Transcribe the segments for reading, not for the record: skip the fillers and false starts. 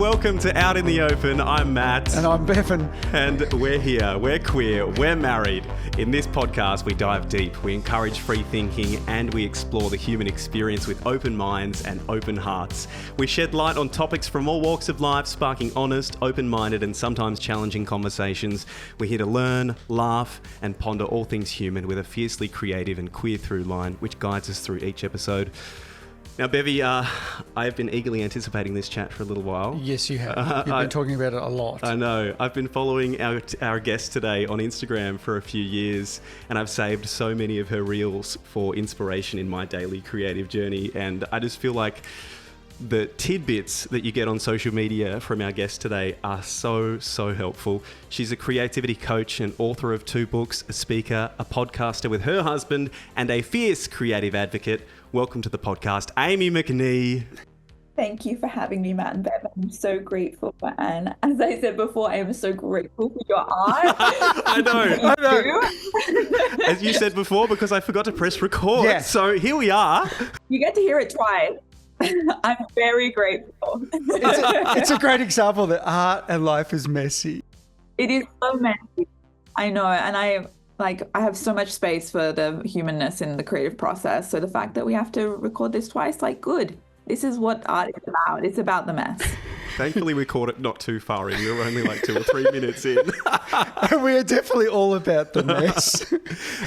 welcome to Out in the Open. I'm Matt. And I'm Bevan. And we're here, we're queer, we're married. In this podcast, we dive deep, we encourage free thinking, and we explore the human experience with open minds and open hearts. We shed light on topics from all walks of life, sparking honest, open-minded, and sometimes challenging conversations. We're here to learn, laugh, and ponder all things human with a fiercely creative and queer through line, which guides us through each episode. Now, Bevy, I've been eagerly anticipating this chat for a little while. Yes, you have. You've been talking about it a lot. I know. I've been following our guest today on Instagram for a few years, and I've saved so many of her reels for inspiration in my daily creative journey. And I just feel like the tidbits that you get on social media from our guest today are so helpful. She's a creativity coach and author of 2 books, a speaker, a podcaster with her husband, and a fierce creative advocate. Welcome to the podcast, Amie McNee. Thank you for having me, Matt and Bev. I'm so grateful. And as I said before, I am so grateful for your art. I know. As you said before, because I forgot to press record. Yeah. So here we are. You get to hear it twice. I'm very grateful. It's a great example that art and life is messy. It is so messy. I know. And I have so much space for the humanness in the creative process. So the fact that we have to record this twice, good. This is what art is about. It's about the mess. Thankfully, we caught it not too far in. We were only 2 or 3 minutes in. We are definitely all about the mess.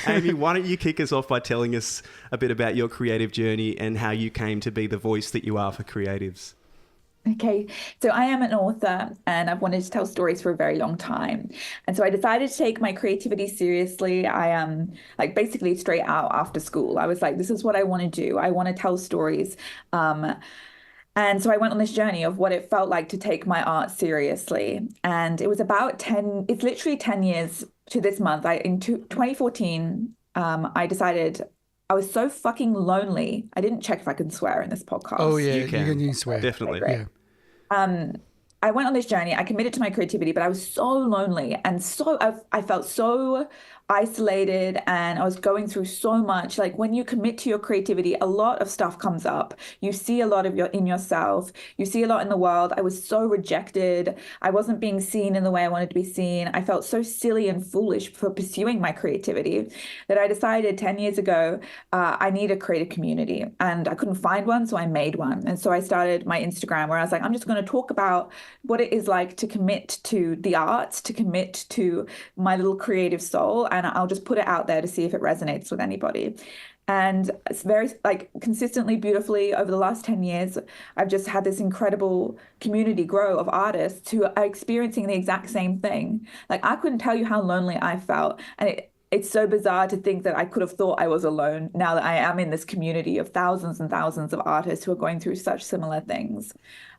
Amie, why don't you kick us off by telling us a bit about your creative journey and how you came to be the voice that you are for creatives? Okay, so I am an author and I've wanted to tell stories for a very long time. And so I decided to take my creativity seriously. I am basically straight out after school. I was like, this is what I want to do. I want to tell stories. And so I went on this journey of what it felt like to take my art seriously. And it was it's literally 10 years to this month. In 2014, I decided I was so fucking lonely. I didn't check if I can swear in this podcast. Oh, yeah, you can swear. Definitely. Okay, yeah. I went on this journey. I committed to my creativity, but I was so lonely and I felt so isolated and I was going through so much. When you commit to your creativity, a lot of stuff comes up. You see a lot in yourself. You see a lot in the world. I was so rejected. I wasn't being seen in the way I wanted to be seen. I felt so silly and foolish for pursuing my creativity that I decided 10 years ago, I need a creative community and I couldn't find one. So I made one. And so I started my Instagram where I was like, I'm just going to talk about what it is like to commit to the arts, to commit to my little creative soul. And I'll just put it out there to see if it resonates with anybody. And it's very consistently, beautifully over the last 10 years, I've just had this incredible community grow of artists who are experiencing the exact same thing. I couldn't tell you how lonely I felt. And it's so bizarre to think that I could have thought I was alone now that I am in this community of thousands and thousands of artists who are going through such similar things.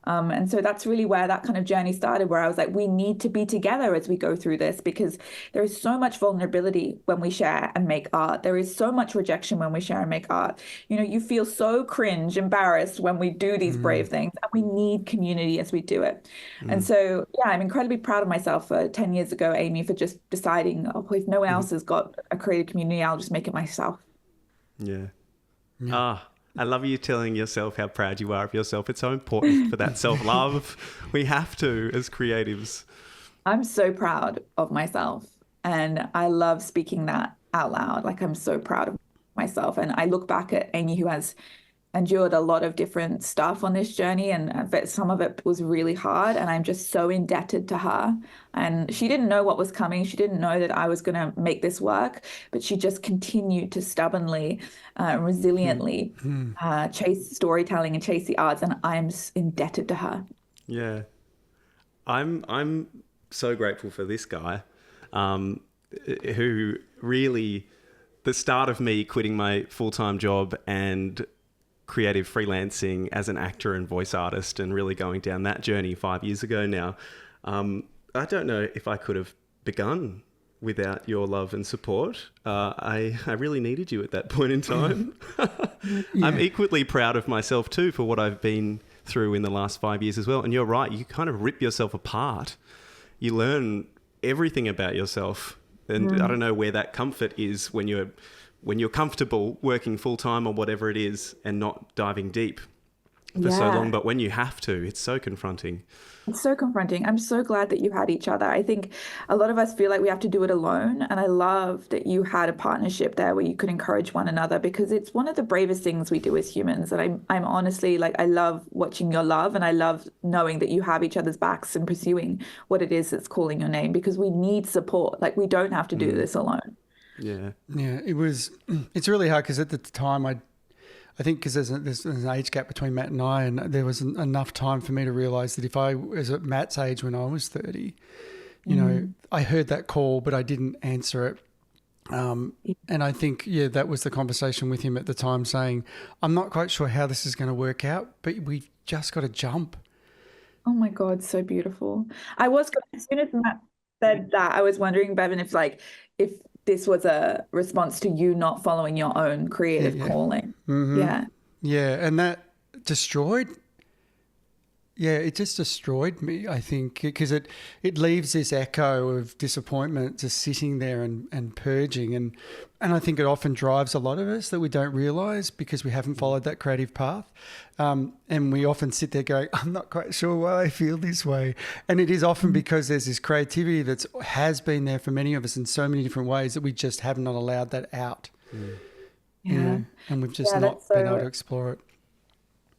And so that's really where that kind of journey started, where I was like, we need to be together as we go through this because there is so much vulnerability when we share and make art. There is so much rejection when we share and make art. You feel so cringe, embarrassed when we do these brave things, and we need community as we do it. And so, yeah, I'm incredibly proud of myself for 10 years ago, Amie, for just deciding, if no one else has got a creative community, I'll just make it myself. Yeah. I love you telling yourself how proud you are of yourself. It's so important for that self-love. We have to as creatives. I'm so proud of myself and I love speaking that out loud. I'm so proud of myself. And I look back at Amie, who has endured a lot of different stuff on this journey, and some of it was really hard, and I'm just so indebted to her. And she didn't know what was coming. She didn't know that I was going to make this work, but she just continued to stubbornly, resiliently chase storytelling and chase the arts, and I'm indebted to her. Yeah. I'm so grateful for this guy, who really, the start of me quitting my full-time job and creative freelancing as an actor and voice artist and really going down that journey 5 years ago now. I don't know if I could have begun without your love and support. I really needed you at that point in time. Yeah. I'm equally proud of myself too for what I've been through in the last 5 years as well. And you're right, you kind of rip yourself apart. You learn everything about yourself. And I don't know where that comfort is when you're comfortable working full time or whatever it is and not diving deep. for so long, Yeah. but when you have to, it's so confronting. It's so confronting. I'm so glad that you had each other. I think a lot of us feel like we have to do it alone. And I love that you had a partnership there where you could encourage one another because it's one of the bravest things we do as humans. And I'm honestly like, I love watching your love and I love knowing that you have each other's backs and pursuing what it is that's calling your name because we need support. Like, we don't have to do Mm. this alone. Yeah. Yeah, it's really hard because at the time I think because there's an age gap between Matt and I, and there was enough time for me to realise that if I was at Matt's age when I was 30, you know, I heard that call, but I didn't answer it. And I think, yeah, that was the conversation with him at the time saying, I'm not quite sure how this is going to work out, but we've just got to jump. Oh my God, so beautiful. As soon as Matt said that, I was wondering, Bevan, if this was a response to you not following your own Yeah, creative yeah. calling. Mm-hmm. Yeah. Yeah, and that destroyed Yeah, it just destroyed me, I think, because it leaves this echo of disappointment just sitting there and purging. And I think it often drives a lot of us that we don't realise because we haven't followed that creative path. And we often sit there going, I'm not quite sure why I feel this way. And it is often because there's this creativity that has been there for many of us in so many different ways that we just have not allowed that out. Mm. You Yeah. know, and we've just Yeah, not that's been able to so. explore it.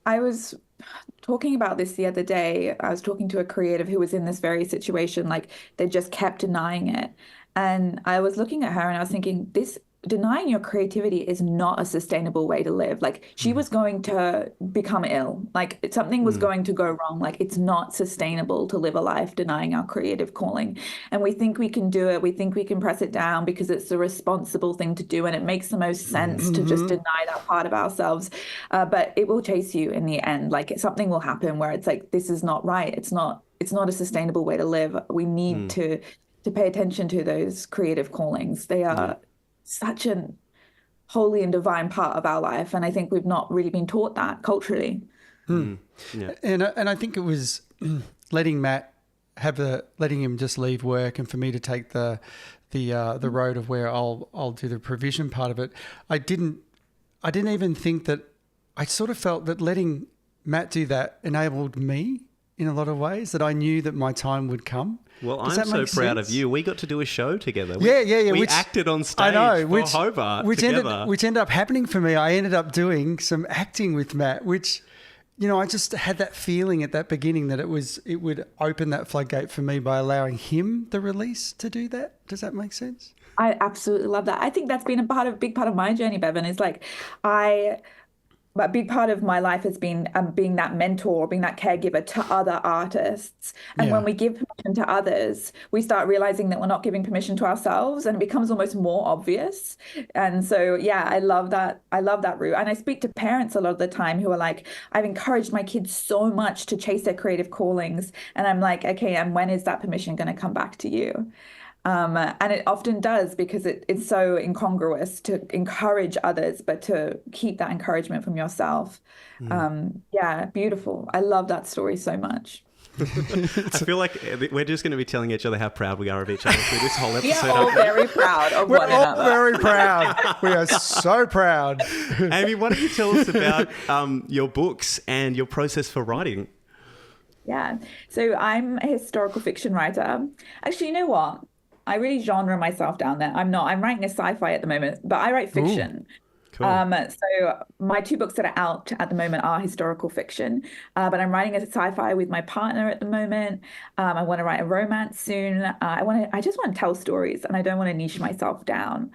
I was talking about this the other day. I was talking to a creative who was in this very situation, like they just kept denying it. And I was looking at her and I was thinking, this denying your creativity is not a sustainable way to live. Like she was going to become ill, like something was Mm. going to go wrong. Like it's not sustainable to live a life denying our creative calling. And we think we can do it. We think we can press it down because it's the responsible thing to do. And it makes the most sense to just Mm-hmm. deny that part of ourselves. But it will chase you in the end. Like something will happen where it's like, this is not right. It's not a sustainable way to live. We need Mm. to pay attention to those creative callings. They Yeah. are such an holy and divine part of our life. And I think we've not really been taught that culturally. Mm. Yeah. And I think it was letting Matt letting him just leave work, and for me to take the road of where I'll do the provision part of it. I didn't even think that. I sort of felt that letting Matt do that enabled me in a lot of ways, that I knew that my time would come. Well, Does I'm that so make proud of sense? you. We got to do a show together. Yeah. We acted on I stage know, for Hobart together. which ended up happening for me. I ended up doing some acting with Matt, which, you know, I just had that feeling at that beginning that it would open that floodgate for me by allowing him the release to do that. Does that make sense? I absolutely love that. I think that's been big part of my journey, Bevan, is like a big part of my life has been being that mentor, being that caregiver to other artists. And Yeah. when we give permission to others, we start realizing that we're not giving permission to ourselves, and it becomes almost more obvious. And so, yeah, I love that. I love that route. And I speak to parents a lot of the time who are like, I've encouraged my kids so much to chase their creative callings. And I'm like, okay, and when is that permission going to come back to you? And it often does because it's so incongruous to encourage others, but to keep that encouragement from yourself. Mm. Yeah, beautiful. I love that story so much. I feel like we're just going to be telling each other how proud we are of each other through this whole We episode. are all very proud of We're one all another. very proud. We are so proud. Amie, why don't you tell us about your books and your process for writing? Yeah. So I'm a historical fiction writer. Actually, you know what? I really genre myself down there. I'm not. I'm writing a sci-fi at the moment, but I write fiction. Cool. So my two books that are out at the moment are historical fiction, but I'm writing a sci-fi with my partner at the moment. I want to write a romance soon. I just want to tell stories, and I don't want to niche myself down.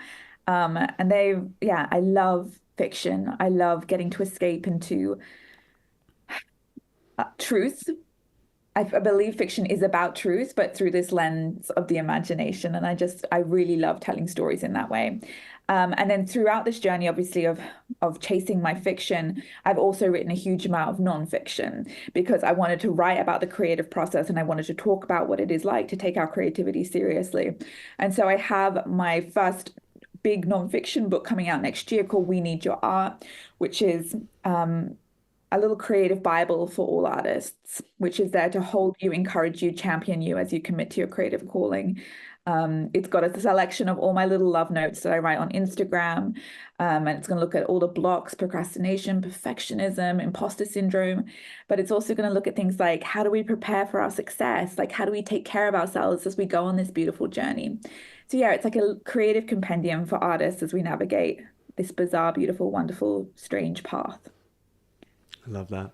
I love fiction. I love getting to escape into truth. I believe fiction is about truth, but through this lens of the imagination. And I really love telling stories in that way. And then throughout this journey, obviously, of chasing my fiction, I've also written a huge amount of nonfiction because I wanted to write about the creative process and I wanted to talk about what it is like to take our creativity seriously. And so I have my first big nonfiction book coming out next year called We Need Your Art, which is a little creative Bible for all artists, which is there to hold you, encourage you, champion you as you commit to your creative calling. It's got a selection of all my little love notes that I write on Instagram. And it's going to look at all the blocks, procrastination, perfectionism, imposter syndrome. But it's also going to look at things like, how do we prepare for our success? Like, how do we take care of ourselves as we go on this beautiful journey? So yeah, it's like a creative compendium for artists as we navigate this bizarre, beautiful, wonderful, strange path. I love that.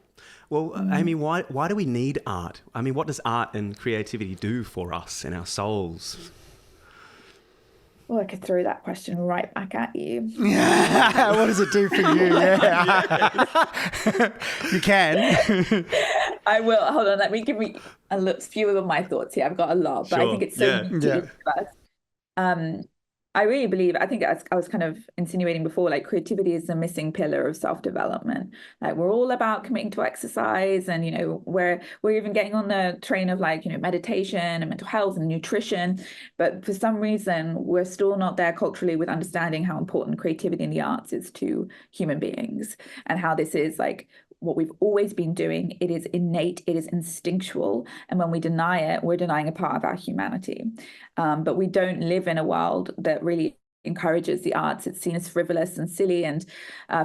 Well, Amie, why do we need art? I mean, what does art and creativity do for us and our souls? Well, I could throw that question right back at you. Yeah. What does it do for you? Yeah. You can. I will. Hold on. Let me give me a few of my thoughts here. I've got a lot, but I think it's so neat to discuss. I really believe, I think I was kind of insinuating before, like creativity is the missing pillar of self-development. Like we're all about committing to exercise and, we're even getting on the train of like, meditation and mental health and nutrition. But for some reason, we're still not there culturally with understanding how important creativity in the arts is to human beings and how this is like what we've always been doing. It is innate, it is instinctual. And when we deny it, we're denying a part of our humanity. But we don't live in a world that really encourages the arts. It's seen as frivolous and silly and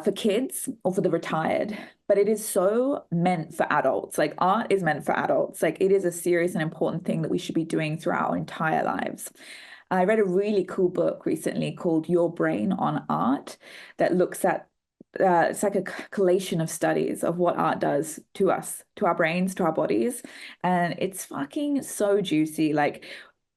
for kids or for the retired. But it is so meant for adults. Like art is meant for adults. Like it is a serious and important thing that we should be doing throughout our entire lives. I read a really cool book recently called Your Brain on Art that looks at it's like a collation of studies of what art does to us, to our brains, to our bodies. And it's fucking so juicy. Like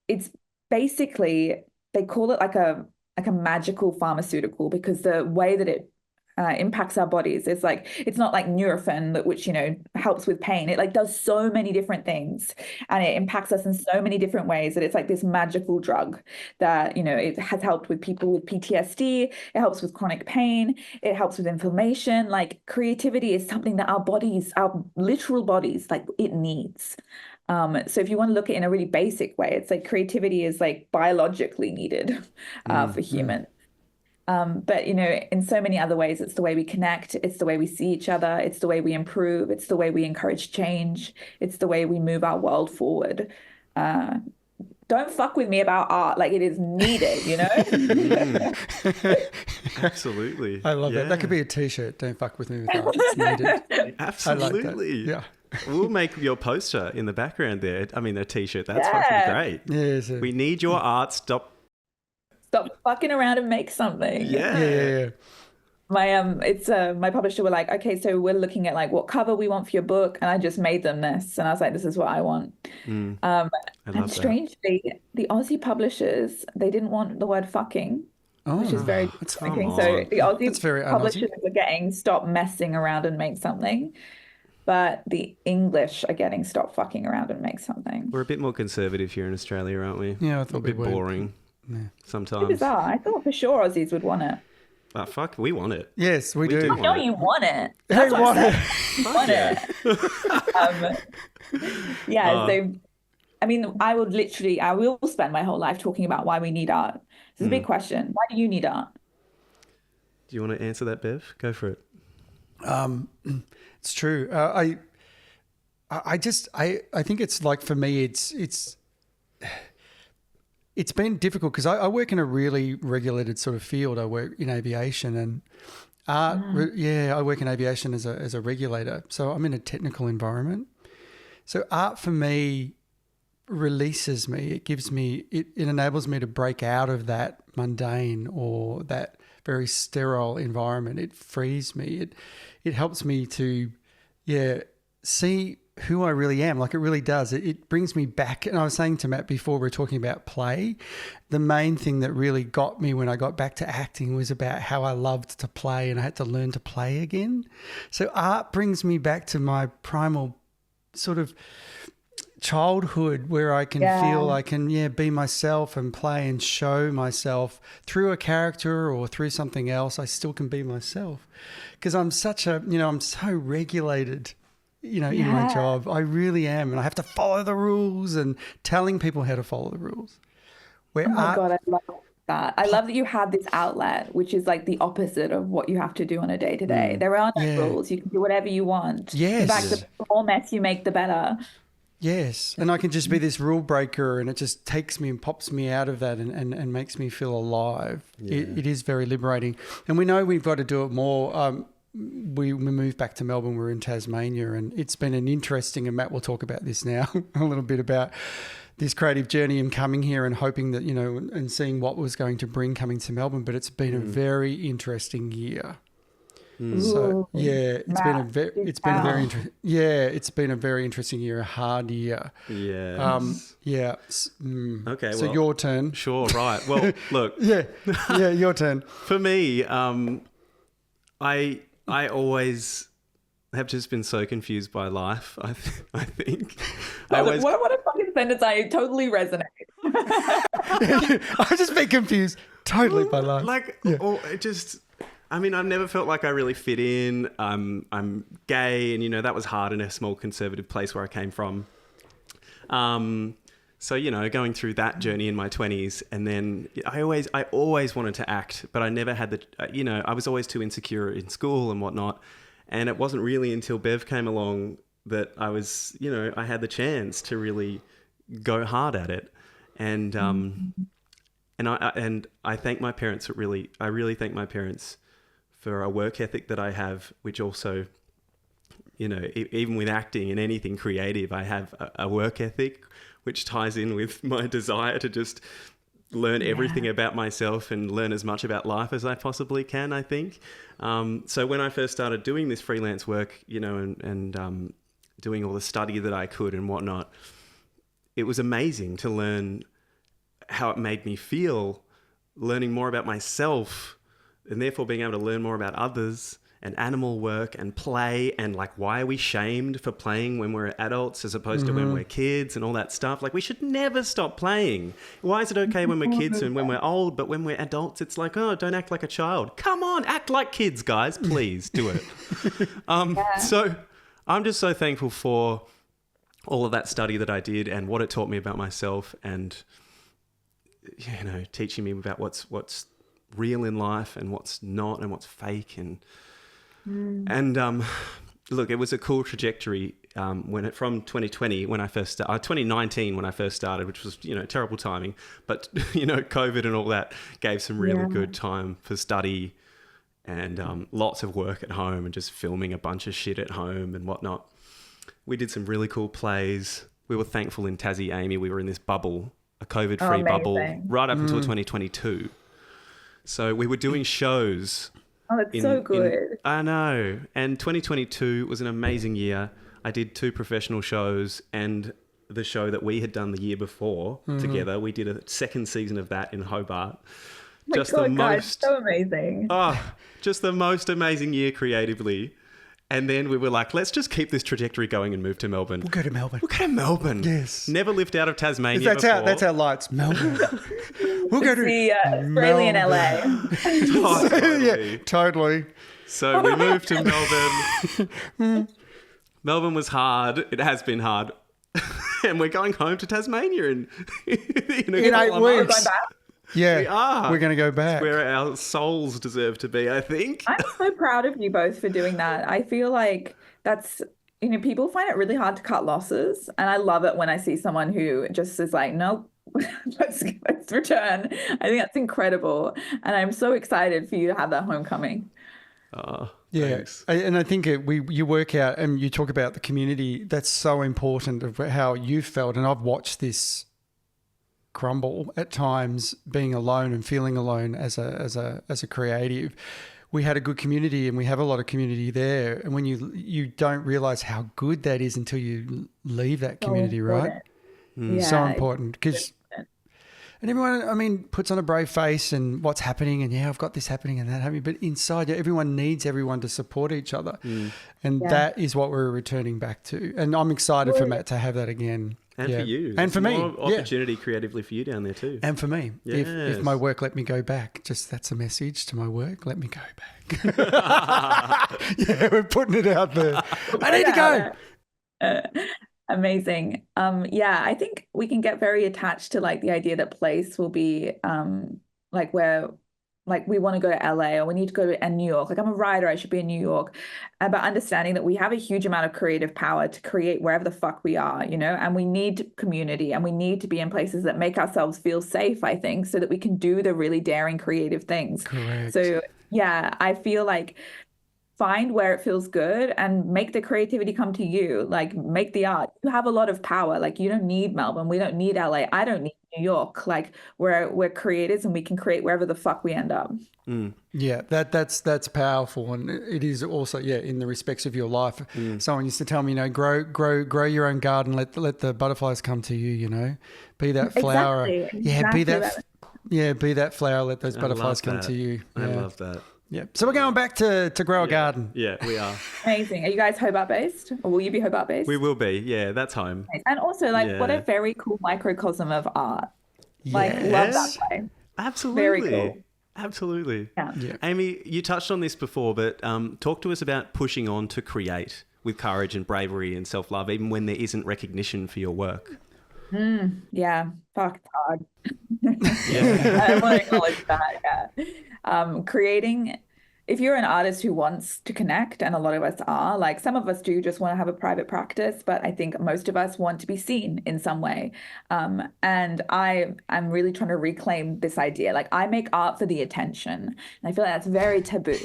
it's basically, they call it like a magical pharmaceutical because the way that it impacts our bodies is like, it's not like Nurofen, which helps with pain. It like does so many different things and it impacts us in so many different ways that it's like this magical drug that it has helped with people with PTSD. It helps with chronic pain. It helps with inflammation. Like creativity is something that our bodies, our literal bodies, like it needs. So if you want to look at it in a really basic way, it's like creativity is like biologically needed for humans. But in so many other ways, it's the way we connect, it's the way we see each other, it's the way we improve, it's the way we encourage change, it's the way we move our world forward. Don't fuck with me about art, like it is needed, Absolutely. I love that. That could be a t-shirt. Don't fuck with me with art. It's needed. Absolutely. Yeah. We'll make your poster in the background there. I mean, a t-shirt. That's fucking great. Yeah, we need your art. Stop fucking around and make something. Yeah. My publisher were like, okay, so we're looking at like what cover we want for your book, and I just made them this, and I was like, this is what I want. And strangely, the Aussie publishers, they didn't want the word fucking, which is very interesting. So the Aussie publishers are getting stop messing around and make something, but the English are getting stop fucking around and make something. We're a bit more conservative here in Australia, aren't we? Yeah, I thought a bit boring. Yeah. Sometimes. It's bizarre. I thought for sure Aussies would want it. Fuck, we want it. Yes, we do. I know you want it. They want it. Want it. So, I mean, I will spend my whole life talking about why we need art. It's a big question. Why do you need art? Do you want to answer that, Bev? Go for it. It's true. I think it's like, for me, it's been difficult because I work in a really regulated sort of field. I work in aviation and art. I work in aviation as a regulator. So I'm in a technical environment. So art for me releases me. It gives me, it enables me to break out of that mundane or that very sterile environment. It frees me. It helps me to, see who I really am. Like it really does. It brings me back. And I was saying to Matt before, we were talking about play. The main thing that really got me when I got back to acting was about how I loved to play and I had to learn to play again. So art brings me back to my primal sort of childhood where I can feel I can be myself and play and show myself through a character or through something else. I still can be myself because I'm such a, I'm so regulated in my job. I really am. And I have to follow the rules and telling people how to follow the rules. God, I love that. I love that you have this outlet, which is like the opposite of what you have to do on a day-to-day. There are no rules. You can do whatever you want. Yes. In fact, the more mess you make, the better. Yes, and I can just be this rule breaker, and it just takes me and pops me out of that and makes me feel alive. Yeah. It is very liberating. And we know we've got to do it more. We moved back to Melbourne. We're in Tasmania, and it's been an interesting, and Matt will talk about this now, a little bit about this creative journey and coming here and hoping that, you know, and seeing what was going to bring coming to Melbourne. But it's been a very interesting year. So yeah, it's been a very interesting year, a hard year. Yeah. Okay. So well, your turn. Sure. Right. Well, look. Yeah, your turn. For me, I always have just been so confused by life. I think. What a fucking sentence! I totally resonate. I've just been confused totally by life. Like, or it just. I mean, I've never felt like I really fit in. I'm gay, and you know that was hard in a small conservative place where I came from. So you know, going through that journey in my 20s, and then I always wanted to act, but I never had the. You know, I was always too insecure in school and whatnot, and it wasn't really until Bev came along that I was, you know, I had the chance to really go hard at it, and I thank my parents. I really thank my parents for a work ethic that I have, which also, you know, even with acting and anything creative, I have a work ethic, which ties in with my desire to just learn everything about myself and learn as much about life as I possibly can, I think. So when I first started doing this freelance work, you know, and doing all the study that I could and whatnot, it was amazing to learn how it made me feel, learning more about myself, and therefore being able to learn more about others and animal work and play, and like, why are we shamed for playing when we're adults as opposed to when we're kids and all that stuff? Like, we should never stop playing. Why is it okay when we're kids and when we're old, but when we're adults, it's like, oh, don't act like a child. Come on, act like kids, guys. Please do it. So I'm just so thankful for all of that study that I did and what it taught me about myself, and, you know, teaching me about what's real in life and what's not and what's fake, and look, it was a cool trajectory from 2020 when I first started, 2019 when I first started, which was, you know, terrible timing, but you know, COVID and all that gave some really good time for study and lots of work at home and just filming a bunch of shit at home and whatnot. We did some really cool plays. We were thankful in Tassie, Amy, we were in this bubble, a COVID-free bubble, right up until 2022. So we were doing shows. Oh, it's so good. I know. And 2022 was an amazing year. I did 2 professional shows and the show that we had done the year before together. We did a second season of that in Hobart. Guys, so amazing. Just the most amazing year creatively. And then we were like, let's just keep this trajectory going and move to Melbourne. We'll go to Melbourne. Yes. Never lived out of Tasmania That's our lights. Melbourne. We'll go to the Australian LA. Oh, totally. Yeah, totally. So we moved to Melbourne. Melbourne was hard. It has been hard. And we're going home to Tasmania in 8 weeks. Yeah, we are. We're going to go back. It's where our souls deserve to be, I think. I'm so proud of you both for doing that. I feel like that's, you know, people find it really hard to cut losses. And I love it when I see someone who just is like, nope, let's return. I think that's incredible. And I'm so excited for you to have that homecoming. Thanks. And I think you work out and you talk about the community. That's so important of how you felt. And I've watched this crumble at times, being alone and feeling alone as a creative. We had a good community and we have a lot of community there. And when you don't realize how good that is until you leave that community, right? So important because, and everyone, I mean, puts on a brave face and what's happening and I've got this happening and that happening, but inside everyone needs everyone to support each other. And that is what we're returning back to. And I'm excited for Matt to have that again. And for you. And for me. More opportunity creative for you down there too. And for me. Yes. If my work let me go back, that's a message to my work, let me go back. Yeah, we're putting it out there. I need to go. Amazing. I think we can get very attached to like the idea that place will be like where like we want to go to LA or we need to go to New York. Like I'm a writer, I should be in New York. But understanding that we have a huge amount of creative power to create wherever the fuck we are, you know, and we need community and we need to be in places that make ourselves feel safe, I think, so that we can do the really daring creative things. Correct. So yeah, I feel like find where it feels good and make the creativity come to you. Like make the art. You have a lot of power. Like you don't need Melbourne. We don't need LA. I don't need New York. Like we're creators and we can create wherever the fuck we end up. Yeah, that's powerful, and it is also in the respects of your life. Someone used to tell me, you know, grow your own garden. Let the butterflies come to you. You know, be that flower. Exactly. Be that flower. Let those butterflies come to you. I love that. Yeah. So we're going back to grow a garden. Yeah, we are. Amazing. Are you guys Hobart based, or will you be Hobart based? We will be. Yeah, that's home. And also, like, what a very cool microcosm of art. Like, love that way. Absolutely. Very cool. Absolutely. Yeah. Amy, you touched on this before, but talk to us about pushing on to create with courage and bravery and self-love, even when there isn't recognition for your work. Yeah. Fuck, it's hard. I want to acknowledge that. Yeah. Creating, if you're an artist who wants to connect, and a lot of us are, like some of us do just want to have a private practice, but I think most of us want to be seen in some way. And I'm really trying to reclaim this idea. Like I make art for the attention. And I feel like that's very taboo.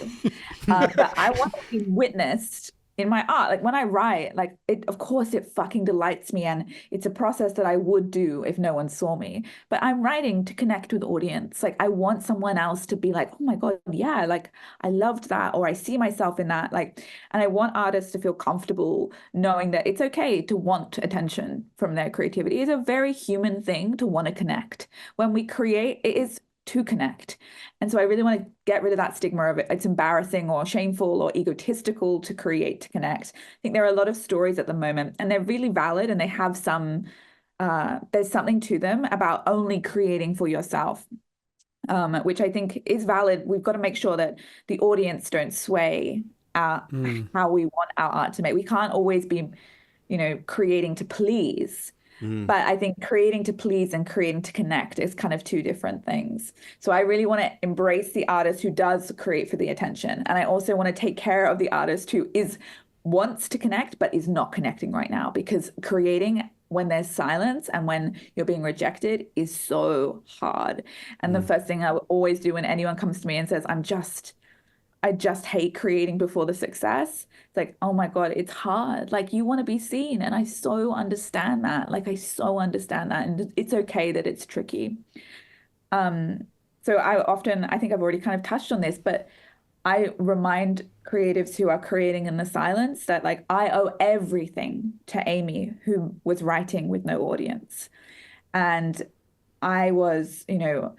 But I want to be witnessed in my art. Like when I write, like of course it fucking delights me and it's a process that I would do if no one saw me, but I'm writing to connect with the audience. Like I want someone else to be like, oh my God, yeah, like I loved that, or I see myself in that. Like, and I want artists to feel comfortable knowing that it's okay to want attention from their creativity. It's a very human thing to want to connect. When we create, it is to connect. And so I really want to get rid of that stigma of it. It's embarrassing or shameful or egotistical to create to connect. I think there are a lot of stories at the moment and they're really valid and they have some, there's something to them about only creating for yourself, which I think is valid. We've got to make sure that the audience don't sway how we want our art to make. We can't always be, you know, creating to please. But I think creating to please and creating to connect is kind of two different things. So I really want to embrace the artist who does create for the attention. And I also want to take care of the artist who wants to connect, but is not connecting right now, because creating when there's silence and when you're being rejected is so hard. And the first thing I would always do when anyone comes to me and says, I just hate creating before the success. It's like, oh my God, it's hard. Like you want to be seen. And I so understand that. Like I so understand that. And it's okay that it's tricky. So I think I've already kind of touched on this, but I remind creatives who are creating in the silence that like I owe everything to Amie, who was writing with no audience. And I was, you know,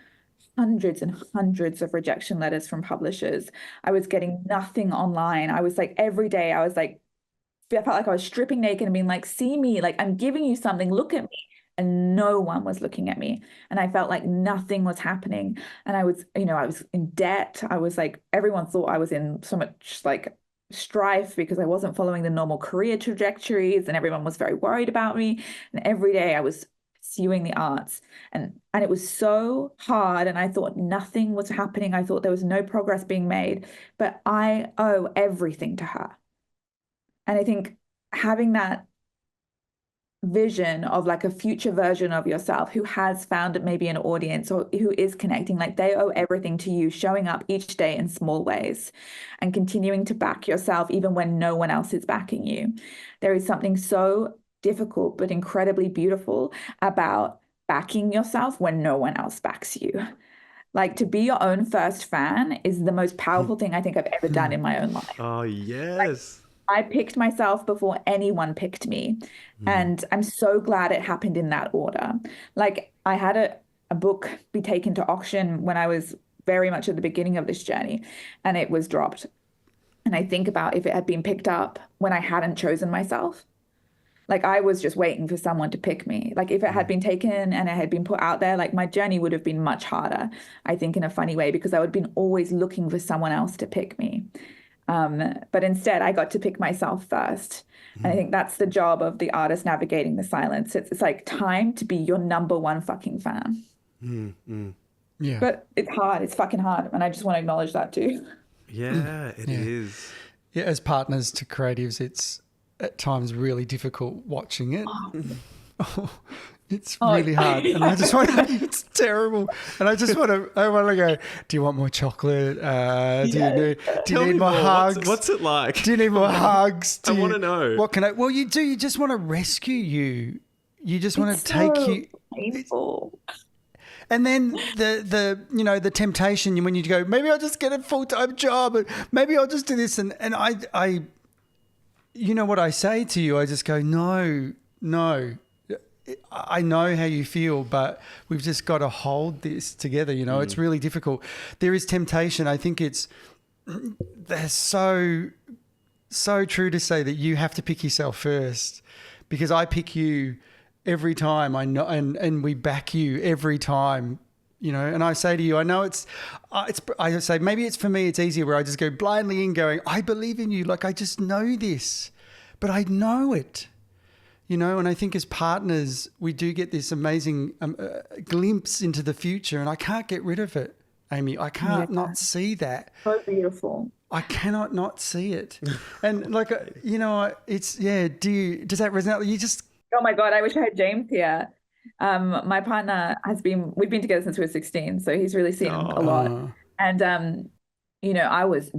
hundreds and hundreds of rejection letters from publishers. I was getting nothing online. I was like, every day I was like, I felt like I was stripping naked and being like, see me, like I'm giving you something, look at me. And no one was looking at me. And I felt like nothing was happening. And I was, you know, I was in debt. I was like, everyone thought I was in so much like strife because I wasn't following the normal career trajectories and everyone was very worried about me. And every day I was pursuing the arts and it was so hard and I thought nothing was happening. I thought there was no progress being made, but I owe everything to her. And I think having that vision of like a future version of yourself who has found maybe an audience or who is connecting, like they owe everything to you, showing up each day in small ways and continuing to back yourself even when no one else is backing you. There is something so difficult but incredibly beautiful about backing yourself when no one else backs you. Like to be your own first fan is the most powerful thing I think I've ever done in my own life. Oh, yes. I picked myself before anyone picked me. And I'm so glad it happened in that order. Like I had a book be taken to auction when I was very much at the beginning of this journey and it was dropped. And I think about if it had been picked up when I hadn't chosen myself, like I was just waiting for someone to pick me. Like if it had been taken and it had been put out there, like my journey would have been much harder, I think in a funny way, because I would have been always looking for someone else to pick me. But instead I got to pick myself first. And I think that's the job of the artist navigating the silence. It's like time to be your number one fucking fan. Yeah. But it's hard. It's fucking hard. And I just want to acknowledge that too. Yeah, it Yeah. is. Yeah, as partners to creatives, it's at times really difficult watching it. It's really hard, and I just want to, it's terrible, and I just want to go, do you want more chocolate? Do you Tell need me more more. hugs? What's it like? Do you need more hugs? I want to know. What can I? Well, you do. You just want to rescue you. You just want to take you. Painful. And then the temptation when you go, maybe I'll just get a full-time job, and maybe I'll just do this, and I you know what I say to you? I just go, no. I know how you feel, but we've just got to hold this together. It's really difficult. There is temptation. I think they're so true to say that you have to pick yourself first, because I pick you every time. I know, and we back you every time. And I say to you, I know I say maybe it's for me, it's easier where I just go blindly in going, I believe in you. Like, I just know this, but I know it. And I think as partners, we do get this amazing glimpse into the future, and I can't get rid of it, Amie. I can't not see that. So beautiful. I cannot not see it. And like, it's, does that resonate? You just... Oh my God, I wish I had James here. My partner we've been together since we were 16, so he's really seen a lot. And, I was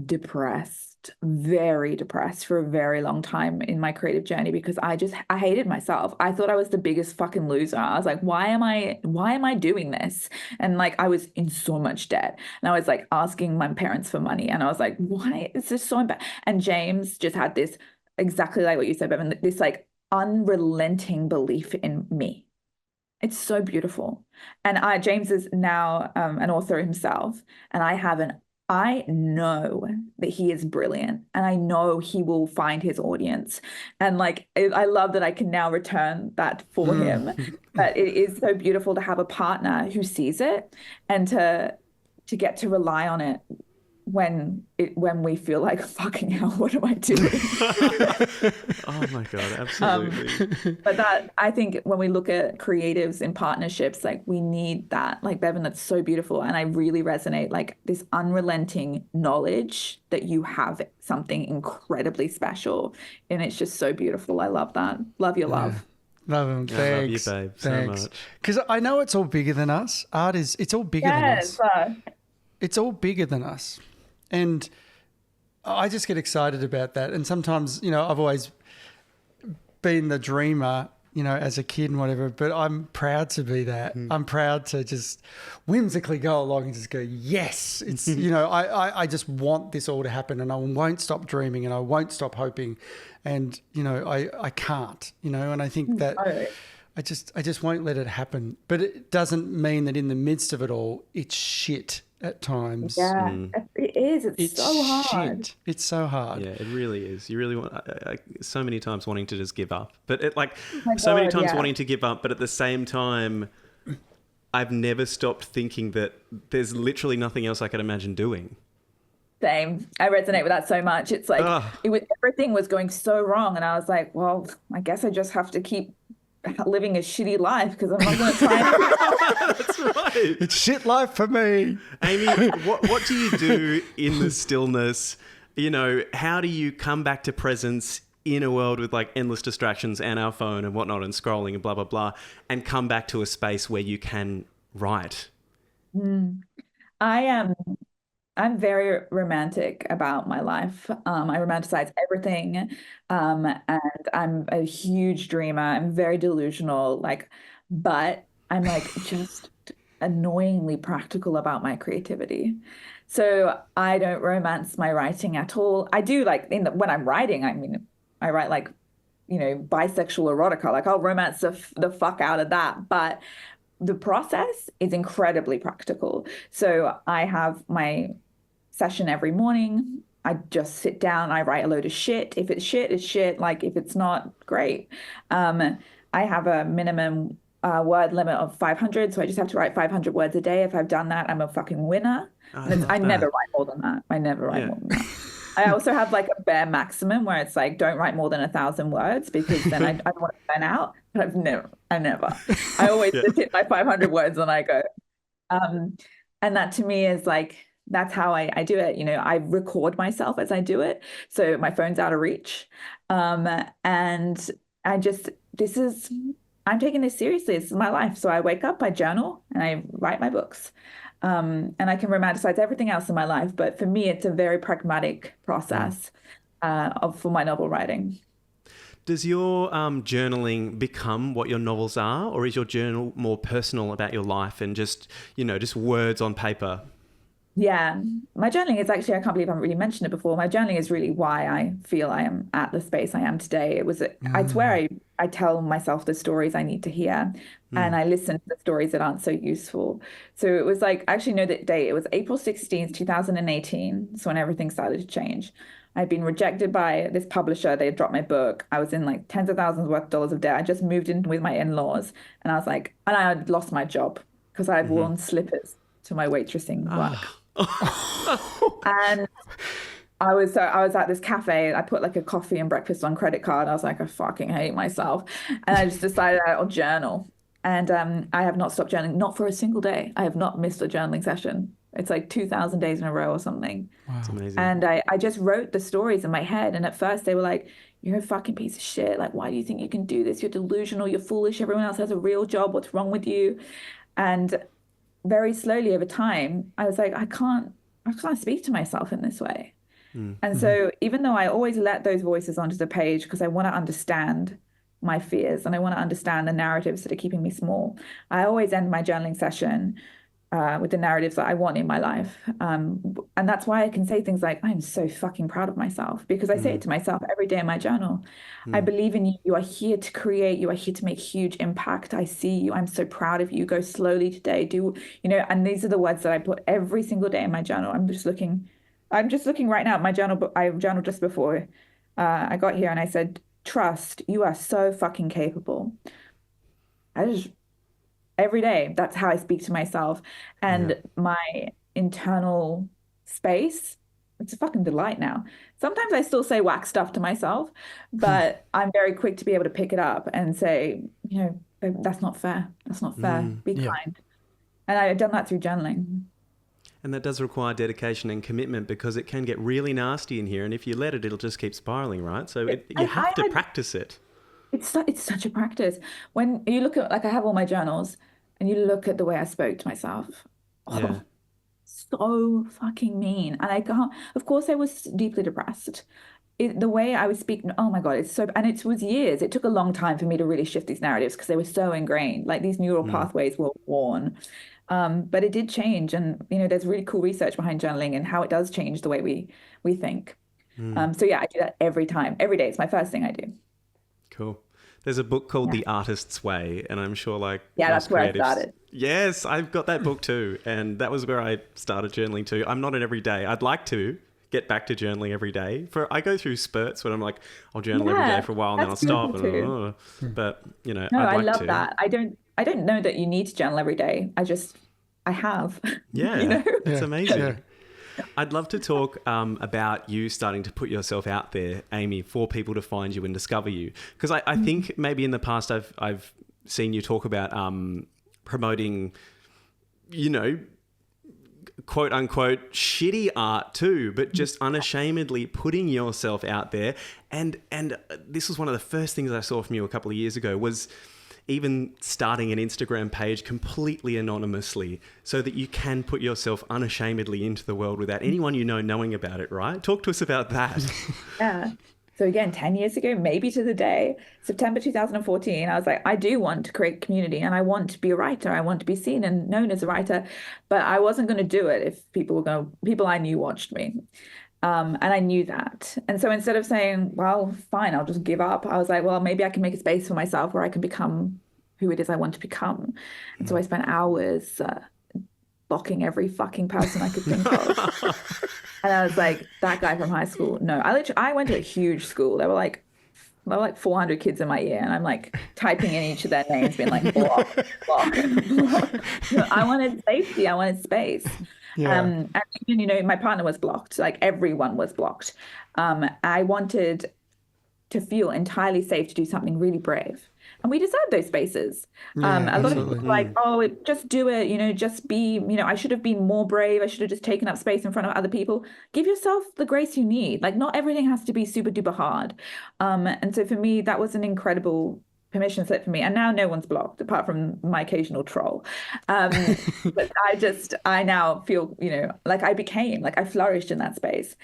very depressed for a very long time in my creative journey, because I hated myself. I thought I was the biggest fucking loser. I was like, why am I doing this? And like, I was in so much debt, and I was like asking my parents for money, and I was like, why is this so bad? And James just had this, exactly like what you said, Bevan, this like unrelenting belief in me. It's so beautiful. And James is now an author himself, and I know that he is brilliant, and I know he will find his audience. And like, I love that I can now return that for him. But it is so beautiful to have a partner who sees it, and to get to rely on it when we feel like, fucking hell, what am I doing? Oh my God, absolutely. But that, I think when we look at creatives in partnerships, like, we need that, like, Bevan, that's so beautiful. And I really resonate, like, this unrelenting knowledge that you have something incredibly special, and it's just so beautiful. I love that. Love your love. Love him. Thanks. I love you, babe, so much. Because I know it's all bigger than us. Art it's all bigger than us. It's all bigger than us. And I just get excited about that. And sometimes, I've always been the dreamer, as a kid and whatever, but I'm proud to be that. I'm proud to just whimsically go along and just go, yes, it's, I just want this all to happen, and I won't stop dreaming, and I won't stop hoping. And, I can't, and I think that I just won't let it happen. But it doesn't mean that in the midst of it all, it's shit at times. Yeah, it is. It's so hard. Shit. It's so hard. Yeah, it really is. You really want, so many times wanting to just give up, but many times wanting to give up, but at the same time, I've never stopped thinking that there's literally nothing else I could imagine doing. Same. I resonate with that so much. It's like, everything was going so wrong, and I was like, well, I guess I just have to keep living a shitty life, because I'm not going to try. That's right. It's shit life for me. Amie, what do you do in the stillness? How do you come back to presence in a world with like endless distractions and our phone and whatnot and scrolling and blah, blah, blah, and come back to a space where you can write? I'm very romantic about my life. I romanticize everything. And I'm a huge dreamer. I'm very delusional, but I'm like just annoyingly practical about my creativity. So I don't romance my writing at all. I do, like, when I'm writing, I mean, I write like, bisexual erotica. Like, I'll romance the fuck out of that. But the process is incredibly practical. So I have my session every morning. I just sit down, I write a load of shit. If it's shit, it's shit. Like, if it's not, great. I have a minimum word limit of 500, so I just have to write 500 words a day. If I've done that, I'm a fucking winner. I never write more than that. I never write more than that. I also have like a bare maximum where it's like, don't write more than 1,000 words, because then I don't want to burn out. But I never. I always just hit my 500 words and I go. And that to me is like, that's how I do it. You know, I record myself as I do it. So my phone's out of reach. And I just, I'm taking this seriously. This is my life. So I wake up, I journal, and I write my books. And I can romanticize everything else in my life. But for me, it's a very pragmatic process for my novel writing. Does your journaling become what your novels are, or is your journal more personal about your life and just, just words on paper? Yeah, my journaling is actually, I can't believe I haven't really mentioned it before. My journaling is really why I feel I am at the space I am today. It's where I tell myself the stories I need to hear, and I listen to the stories that aren't so useful. So it was like, I actually know that date. It was April 16th, 2018. So when everything started to change. I'd been rejected by this publisher. They had dropped my book. I was in like tens of thousands worth of dollars of debt. I just moved in with my in-laws, and I was like, and I had lost my job because I'd worn slippers to my waitressing work. And I was at this cafe. I put like a coffee and breakfast on credit card. I was like, I fucking hate myself. And I just decided I'll journal. And I have not stopped journaling, not for a single day. I have not missed a journaling session. It's like 2,000 days in a row or something. Wow. That's amazing. And I just wrote the stories in my head. And at first they were like, you're a fucking piece of shit. Like, why do you think you can do this? You're delusional. You're foolish. Everyone else has a real job. What's wrong with you? And very slowly over time, I was like, I can't speak to myself in this way. And so even though I always let those voices onto the page because I want to understand my fears and I want to understand the narratives that are keeping me small, I always end my journaling session with the narratives that I want in my life. And that's why I can say things like, I'm so fucking proud of myself, because I say it to myself every day in my journal. I believe in you. You are here to create. You are here to make huge impact. I see you. I'm so proud of you. Go slowly today. And these are the words that I put every single day in my journal. I'm just looking right now at my journal, but I journaled just before I got here, and I said, trust, you are so fucking capable. Every day, that's how I speak to myself. And my internal space, it's a fucking delight now. Sometimes I still say whack stuff to myself, but I'm very quick to be able to pick it up and say, babe, that's not fair. That's not fair. Be kind. And I've done that through journaling. And that does require dedication and commitment, because it can get really nasty in here. And if you let it, it'll just keep spiraling, right? So you have to practice it. It's such a practice. When you look at, like, I have all my journals, and you look at the way I spoke to myself. So fucking mean. And I can't, of course I was deeply depressed. The way I was speaking, oh my God, and it was years. It took a long time for me to really shift these narratives because they were so ingrained. Like, these neural pathways were worn. But it did change. And, there's really cool research behind journaling and how it does change the way we think. So yeah, I do that every time, every day. It's my first thing I do. Cool. There's a book called The Artist's Way, and I'm sure that's where I started. Yes, I've got that book too, and that was where I started journaling too. I'm not an everyday. I'd like to get back to journaling every day. I go through spurts when I'm like, I'll journal every day for a while and then I'll stop. But no, I love that. I don't know that you need to journal every day. I have. Yeah, it's amazing. Yeah. I'd love to talk about you starting to put yourself out there, Amie, for people to find you and discover you. Because I think maybe in the past I've seen you talk about promoting, quote unquote shitty art too, but just unashamedly putting yourself out there. And this was one of the first things I saw from you a couple of years ago, was even starting an Instagram page completely anonymously so that you can put yourself unashamedly into the world without anyone knowing about it, right? Talk to us about that. Yeah. So again, 10 years ago, maybe to the day, September 2014, I was like, I do want to create community and I want to be a writer. I want to be seen and known as a writer, but I wasn't going to do it if people I knew watched me. And I knew that. And so instead of saying, well, fine, I'll just give up, I was like, well, maybe I can make a space for myself where I can become who it is I want to become. And so I spent hours blocking every fucking person I could think of. And I was like, that guy from high school. No, I went to a huge school. There were like 400 kids in my year. And I'm like typing in each of their names, being like, block, block, block. I wanted safety. I wanted space. Yeah. And my partner was blocked. Like, everyone was blocked. I wanted to feel entirely safe to do something really brave. And we deserve those spaces. Yeah, A lot of people absolutely. are like, oh, just do it, just be, I should have been more brave. I should have just taken up space in front of other people. Give yourself the grace you need. Like, not everything has to be super duper hard. And so for me, that was an incredible permission slip for me. And now no one's blocked apart from my occasional troll. But I now feel, like I flourished in that space.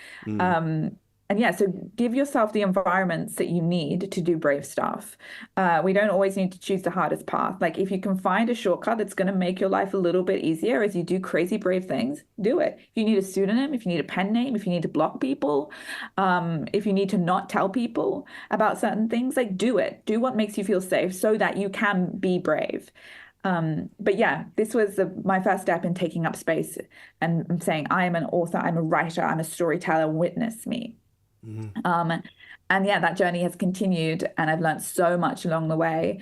And yeah, so give yourself the environments that you need to do brave stuff. We don't always need to choose the hardest path. Like, if you can find a shortcut that's going to make your life a little bit easier as you do crazy brave things, do it. If you need a pseudonym, if you need a pen name, if you need to block people, if you need to not tell people about certain things, like, do it. Do what makes you feel safe so that you can be brave. But yeah, this was my first step in taking up space and saying, I am an author, I'm a writer, I'm a storyteller, witness me. And yeah, that journey has continued, and I've learned so much along the way.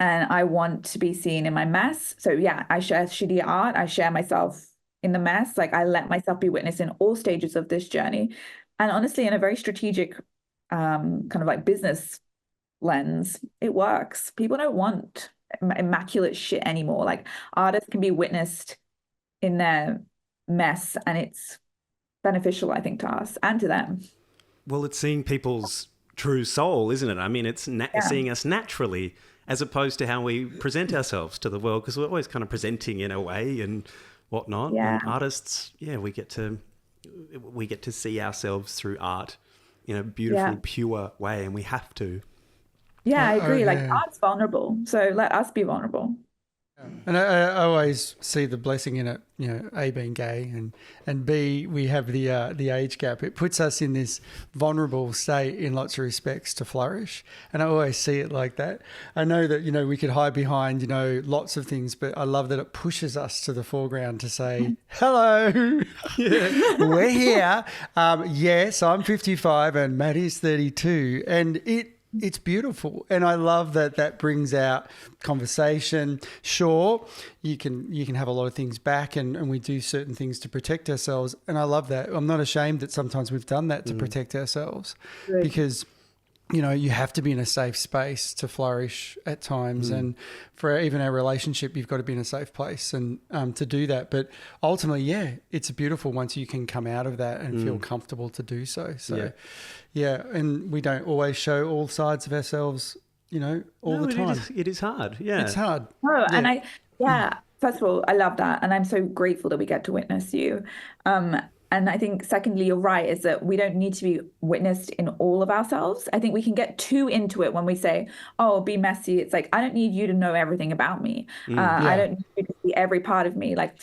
And I want to be seen in my mess. So yeah, I share shitty art. I share myself in the mess. Like, I let myself be witnessed in all stages of this journey. And honestly, in a very strategic kind of like business lens, it works. People don't want immaculate shit anymore. Like, artists can be witnessed in their mess, and it's beneficial, I think, to us and to them. Well, it's seeing people's true soul, isn't it? I mean, it's seeing us naturally as opposed to how we present ourselves to the world, because we're always kind of presenting in a way and whatnot. Yeah. And artists, we get to see ourselves through art in a beautiful, pure way, and we have to. Yeah, I agree. Like, art's vulnerable, so let us be vulnerable. And I always see the blessing in it, A, being gay, and B, we have the age gap. It puts us in this vulnerable state in lots of respects to flourish. And I always see it like that. I know that, we could hide behind, lots of things, but I love that it pushes us to the foreground to say, hello, we're here. Yes, I'm 55 and Maddie's 32. And it's beautiful, and I love that brings out conversation. Sure, you can have a lot of things back, and we do certain things to protect ourselves, and I love that. I'm not ashamed that sometimes we've done that to protect ourselves, because you have to be in a safe space to flourish at times, and for even our relationship, you've got to be in a safe place and to do that. But ultimately, it's beautiful once you can come out of that and feel comfortable to do so. So, and we don't always show all sides of ourselves, all the time. It is hard. Yeah, it's hard. Oh, and first of all, I love that, and I'm so grateful that we get to witness you. And I think, secondly, you're right, is that we don't need to be witnessed in all of ourselves. I think we can get too into it when we say, oh, be messy. It's like, I don't need you to know everything about me. I don't need you to see every part of me. Like,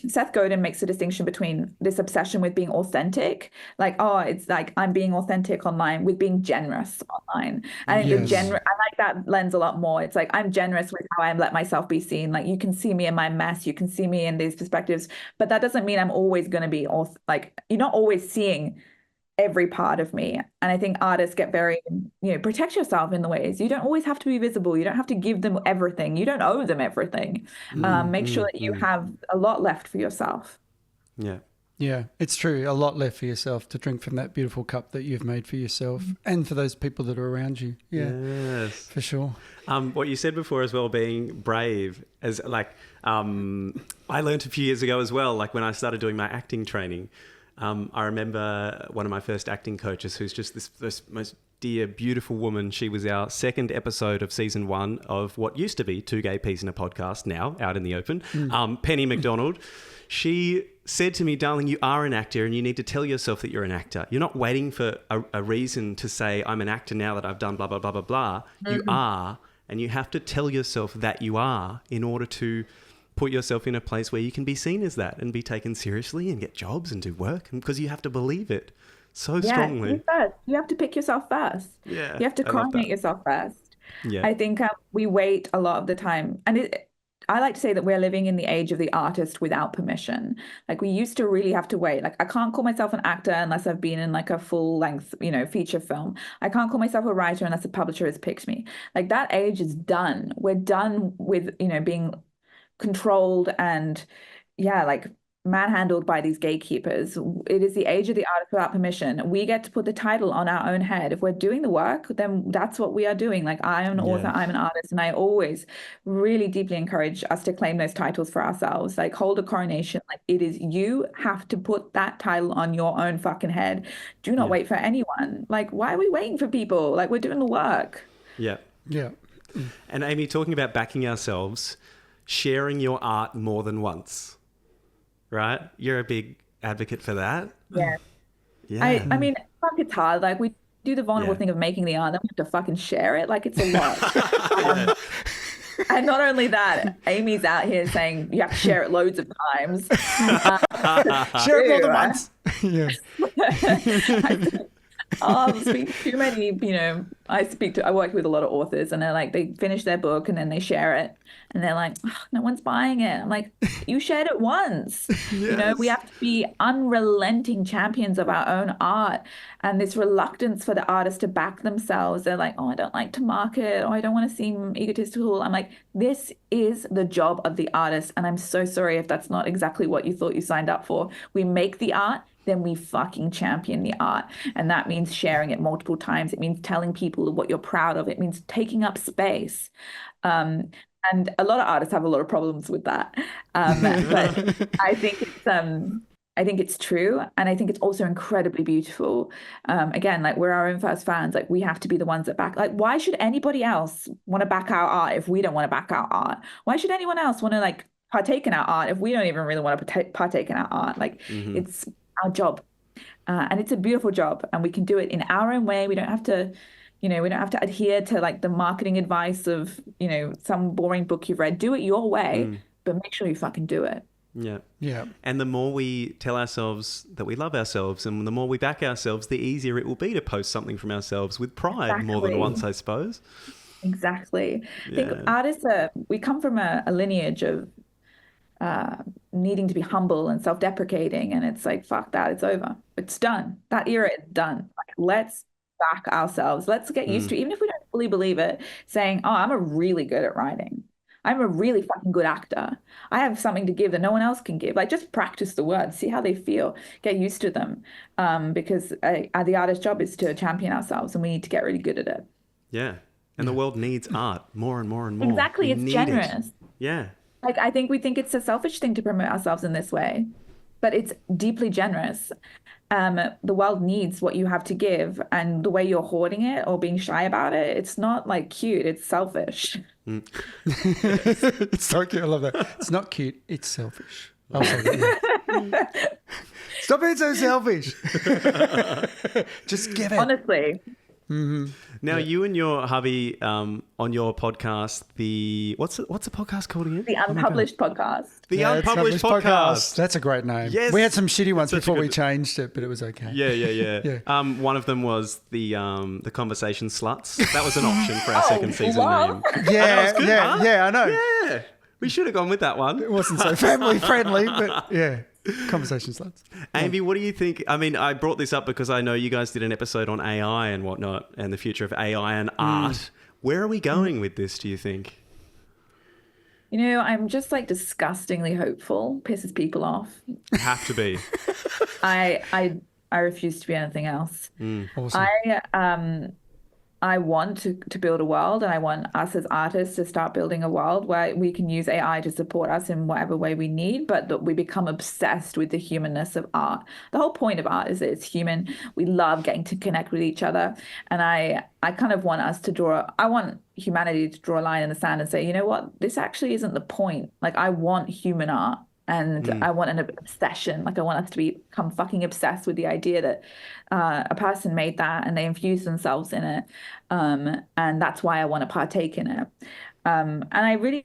Seth Godin makes a distinction between this obsession with being authentic, like, oh, it's like I'm being authentic online, with being generous online. I think I like that lens a lot more. It's like, I'm generous with how I let myself be seen. Like, you can see me in my mess, you can see me in these perspectives, but that doesn't mean I'm always going to be like, you're not always seeing every part of me. And I think artists get very, protect yourself in the ways. You don't always have to be visible. You don't have to give them everything. You don't owe them everything. Make sure that you have a lot left for yourself. Yeah. Yeah, it's true. A lot left for yourself to drink from that beautiful cup that you've made for yourself and for those people that are around you. Yeah, yes, for sure. What you said before as well, being brave, as like, I learned a few years ago as well, like when I started doing my acting training. I remember one of my first acting coaches, who's just this most dear, beautiful woman. She was our second episode of season 1 of what used to be Two Gay Peas in a Podcast, now out in the open. Penny McDonald. She said to me, darling, you are an actor and you need to tell yourself that you're an actor. You're not waiting for a reason to say, I'm an actor now that I've done blah, blah, blah, blah, blah. You are, and you have to tell yourself that you are in order to put yourself in a place where you can be seen as that and be taken seriously and get jobs and do work, because you have to believe it so strongly. First. You have to pick yourself first. Yeah, you have to coronate yourself first. Yeah. I think we wait a lot of the time. And I like to say that we're living in the age of the artist without permission. Like, we used to really have to wait. Like, I can't call myself an actor unless I've been in like a full length, feature film. I can't call myself a writer unless a publisher has picked me. Like, that age is done. We're done with, being controlled and like manhandled by these gatekeepers. It is the age of the artist without permission. We get to put the title on our own head. If we're doing the work, then that's what we are doing. Like, I am an author, I'm an artist, and I always really deeply encourage us to claim those titles for ourselves. Like, hold a coronation. Like, it is, you have to put that title on your own fucking head. Do not wait for anyone. Like, why are we waiting for people? Like, we're doing the work. Yeah. Yeah. And Amie, talking about backing ourselves, sharing your art more than once, right? You're a big advocate for that. Yeah. Yeah. I mean, fuck, it's hard. Like, we do the vulnerable thing of making the art, then we have to fucking share it. Like, it's a lot. And not only that, Amy's out here saying you have to share it loads of times. Share it more than once. Yeah. I speak to too many, I work with a lot of authors, and they're like, they finish their book and then they share it and they're like, oh, no one's buying it. I'm like, you shared it once. Yes. We have to be unrelenting champions of our own art, and this reluctance for the artists to back themselves. They're like, oh, I don't like to market, or I don't want to seem egotistical. I'm like, this is the job of the artist, and I'm so sorry if that's not exactly what you thought you signed up for. We make the art, then we fucking champion the art. And that means sharing it multiple times. It means telling people what you're proud of. It means taking up space. And a lot of artists have a lot of problems with that. But I think it's true. And I think it's also incredibly beautiful. Again, like, we're our own first fans. Like, we have to be the ones that back. Like, why should anybody else want to back our art if we don't want to back our art? Why should anyone else want to, like, partake in our art if we don't even really want to partake in our art? Like, it's our job, and it's a beautiful job, and we can do it in our own way. We don't have to, we don't have to adhere to, like, the marketing advice of, some boring book you've read. Do it your way, but make sure you fucking do it. Yeah. Yeah. And the more we tell ourselves that we love ourselves, and the more we back ourselves, the easier it will be to post something from ourselves with pride more than once, I suppose. Exactly. I think artists we come from a lineage of needing to be humble and self-deprecating, and it's like, fuck that, it's over, it's done, that era is done. Like, let's back ourselves, let's get used to, even if we don't fully believe it, saying, oh, I'm a really good at writing, I'm a really fucking good actor, I have something to give that no one else can give. Like, just practice the words, see how they feel, get used to them, because the artist's job is to champion ourselves, and we need to get really good at it. Yeah. And the world needs art more and more and more. Exactly. It's generous. Yeah. Like, I think we think it's a selfish thing to promote ourselves in this way, but it's deeply generous. The world needs what you have to give, and the way you're hoarding it or being shy about it, it's not, like, cute, it's selfish. It's so cute. I love that. It's not cute, it's selfish. Oh, sorry, yeah. Stop being so selfish. Just give it. Honestly. Now, you and your hubby on your podcast, what's the podcast called again? The Unpublished Podcast. The Unpublished Podcast. That's a great name. Yes. We had some shitty ones before we changed it, but it was okay. Yeah. One of them was the Conversation Sluts. That was an option for our second season name. Yeah, good, yeah, huh? yeah, I know. Yeah. We should have gone with that one. It wasn't so family friendly, but yeah. Conversation sluts. Amie, what do you think? I mean, I brought this up because I know you guys did an episode on AI and whatnot, and the future of AI and art. Where are we going with this, do you think? I'm just, like, disgustingly hopeful. Pisses people off. Have to be. I refuse to be anything else. Awesome. I want to build a world, and I want us as artists to start building a world where we can use AI to support us in whatever way we need, but that we become obsessed with the humanness of art. The whole point of art is that it's human. We love getting to connect with each other. And I kind of want us I want humanity to draw a line in the sand and say, you know what, this actually isn't the point. Like, I want human art. And I want an obsession. Like, I want us to become fucking obsessed with the idea that a person made that and they infused themselves in it. And that's why I want to partake in it. And I really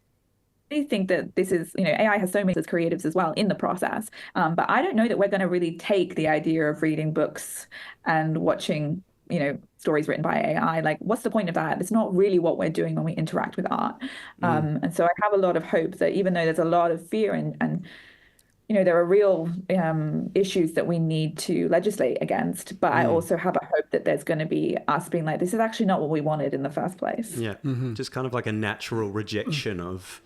think that this is, AI has so many as creatives as well in the process. But I don't know that we're going to really take the idea of reading books and watching, stories written by AI. Like, what's the point of that? It's not really what we're doing when we interact with art. And so I have a lot of hope that even though there's a lot of fear and there are real issues that we need to legislate against, but I also have a hope that there's going to be us being like, this is actually not what we wanted in the first place. Yeah. Just kind of like a natural rejection of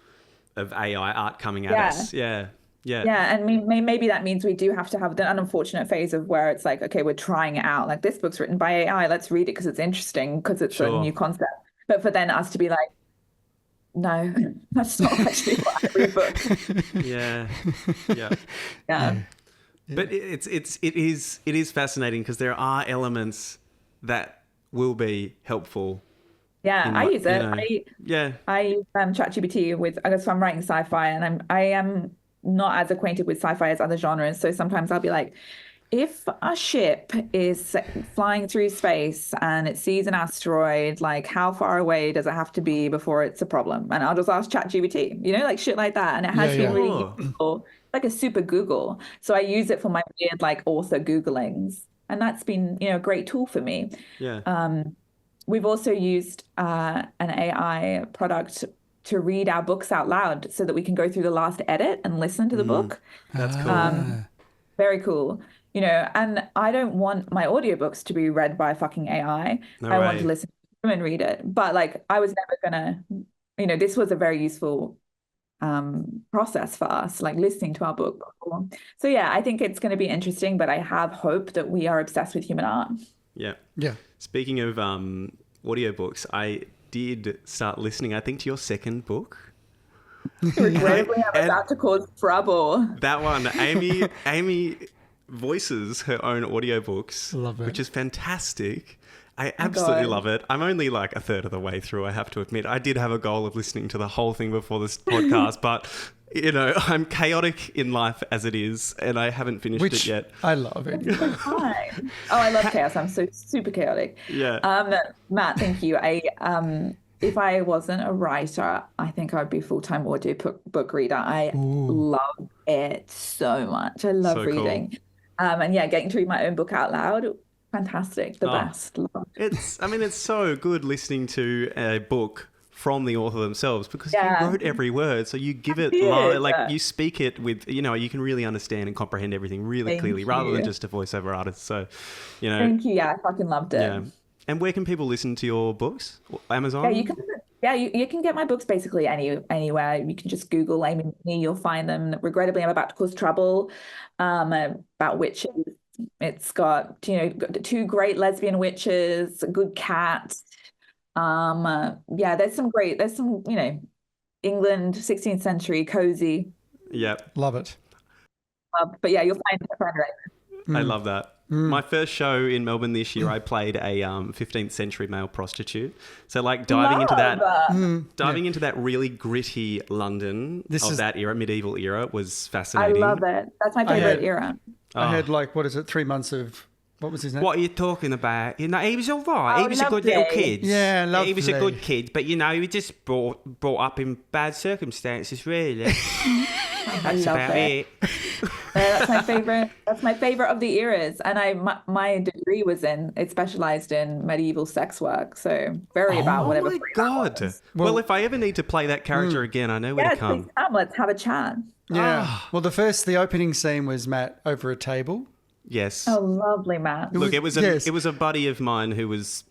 AI art coming at us. Yeah. Yeah. Yeah, and maybe that means we do have to have the unfortunate phase of where it's like, okay, we're trying it out. Like this book's written by AI, let's read it because it's interesting, because it's a Sure. new concept. But for then us to be like, no, that's not actually what I read books. Yeah. Yeah. Yeah. But it is fascinating because there are elements that will be helpful Yeah, in I my, use you it. know. Yeah. I use ChatGPT with, I guess, so I'm writing sci-fi, and I am not as acquainted with sci-fi as other genres. So sometimes I'll be like, if a ship is flying through space and it sees an asteroid, like how far away does it have to be before it's a problem? And I'll just ask ChatGPT, like shit like that. And it has been really Sure. useful, like a super Google. So I use it for my weird like author Googlings. And that's been, a great tool for me. Yeah. We've also used an AI product to read our books out loud so that we can go through the last edit and listen to the book. That's cool. Very cool. And I don't want my audiobooks to be read by fucking AI. No I want way. to listen to them and read it. But like I was never gonna, this was a very useful process for us, like listening to our book. So yeah, I think it's going to be interesting, but I have hope that we are obsessed with human art. Yeah. Yeah. Speaking of audiobooks, I did start listening, I think, to your second book. Regrettably, I'm And- about to cause trouble. That one, Amy voices her own audiobooks, Love it. which is fantastic. I absolutely love it. I'm only like a third of the way through, I have to admit. I did have a goal of listening to the whole thing before this podcast, but I'm chaotic in life as it is, and I haven't finished it yet. I love it. Fine. Oh, I love chaos. I'm so super chaotic. Yeah. Matt, thank you. If I wasn't a writer, I think I'd be a full-time audio book reader. I love it so much. I love So cool. reading. And yeah, getting to read my own book out loud, fantastic. The best. Love. It's so good listening to a book from the author themselves because Yeah. you wrote every word, so you give it you speak it with you can really understand and comprehend everything really Thank clearly rather than you. just a voiceover artist. So Thank you. Yeah, I fucking loved it. yeah. And where can people listen to your books? Amazon? Yeah, you can. Yeah, you can get my books basically anywhere. You can just Google Amie McNee, you'll find them. Regrettably, I'm about to cause trouble. About witches. It's got two great lesbian witches, a good cat. Yeah, there's some England 16th century cozy. Yeah. Love it. But yeah, you'll find it. I love that. My first show in Melbourne this year, I played a 15th century male prostitute. So like diving into that really gritty London that era, medieval era, was I fascinating. love it. That's my favorite era. I had 3 months of, what was his name? What are you talking about? He was all right. Oh, He was a good little lovely. kid. Yeah, He was a lovely. good kid, but he was just brought up in bad circumstances, really. I That's love about it. it. That's my favorite. That's my favorite of the eras. And my degree it specialized in medieval sex work. So very about whatever. Oh my free that God. was. Well, if I ever need to play that character again, I know where Yeah, to come. please come. Let's have a chat. Yeah. Well, the opening scene was Matt over a table. Yes. Oh, lovely, Matt. Look, it was yes. a buddy of mine who was